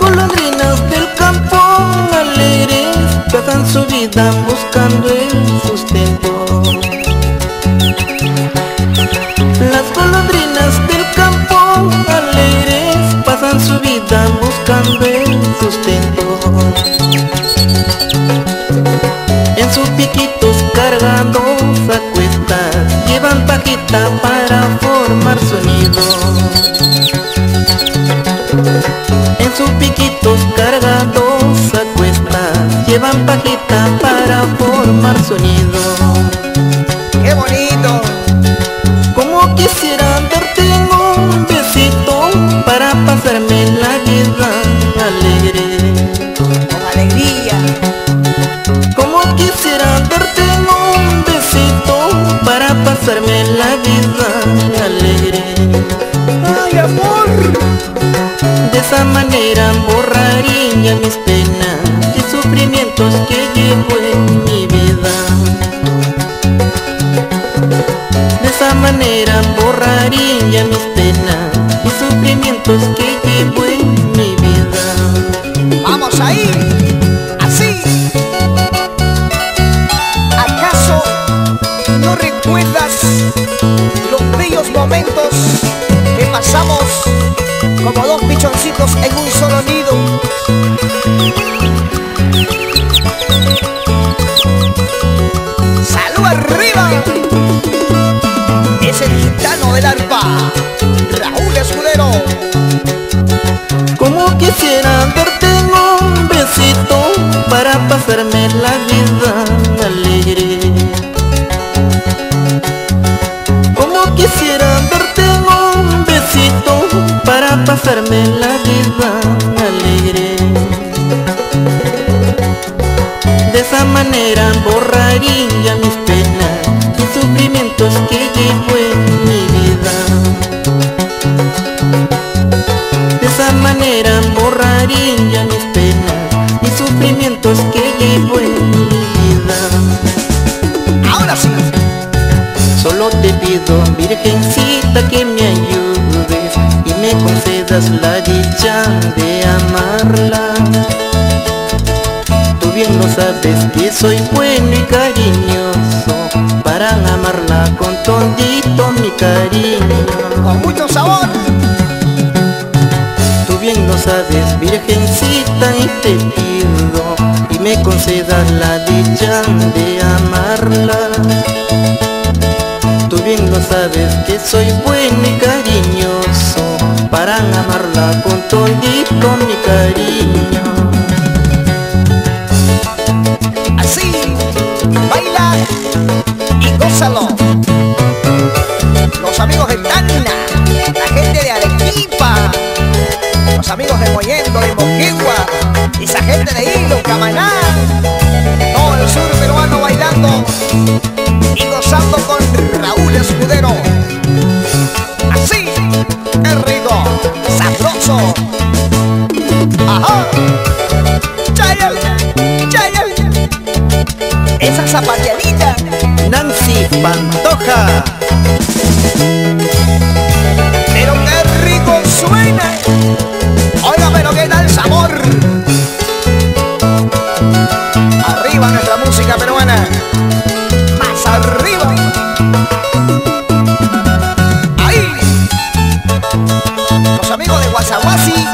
golondrinas del campo alegres pasan su vida buscando el sustento. Las golondrinas del campo alegres pasan su vida buscando el sustento. En sus piquitos cargados a cuestas llevan pajita para formar sonido. En sus piquitos cargados a cuestas llevan pajita para formar sonido. ¡Qué bonito! Como quisiera darte un besito para pasarme la vida alegre. Con alegría. Como quisiera darte un besito para pasarme la vida alegre. ¡Ay, amor! De esa manera borraría mis penas y sufrimientos que llevo en mi vida. De esa manera borraría mis penas y sufrimientos que llevo en mi vida. ¡Vamos ahí! ¡Así! ¿Acaso no recuerdas los bellos momentos que pasamos como dos pichoncitos en un solo nido? ¡Salud arriba! Es el gitano del arpa, Raúl Escudero. Como quisiera darte un besito para pasarme la vida alegre. Como quisiera darte un besito para pasarme la vida alegre. De esa manera borraría mis penas y sufrimientos que llevo en mi vida. De esa manera borraría mis penas y sufrimientos que llevo en mi vida. Ahora sí. Solo te pido, virgencita, que me ayudes y me concedas la dicha de amarla. Tú bien lo sabes que soy bueno y cariñoso para amarla con todito mi cariño. Con mucho sabor. Tú bien lo sabes, virgencita, y te pido y me concedas la dicha de amarla. Tú bien lo sabes que soy bueno y cariñoso para amarla con todito mi cariño. Así, baila y gózalo. Los amigos de Tacna, la gente de Arequipa, los amigos de Mollendo, de Moquegua, esa gente de Hilo, Camaná, todo el sur peruano bailando y gozando con Raúl Escudero. Así, qué rico, sabroso. Ajá. Chayal, chayal. Esa zapateadita. Nancy Pantoja. Pero qué rico suena. Oiga, pero qué tal sabor. Arriba nuestra música peruana. Más arriba. Ahí. Los amigos de Guasaguasi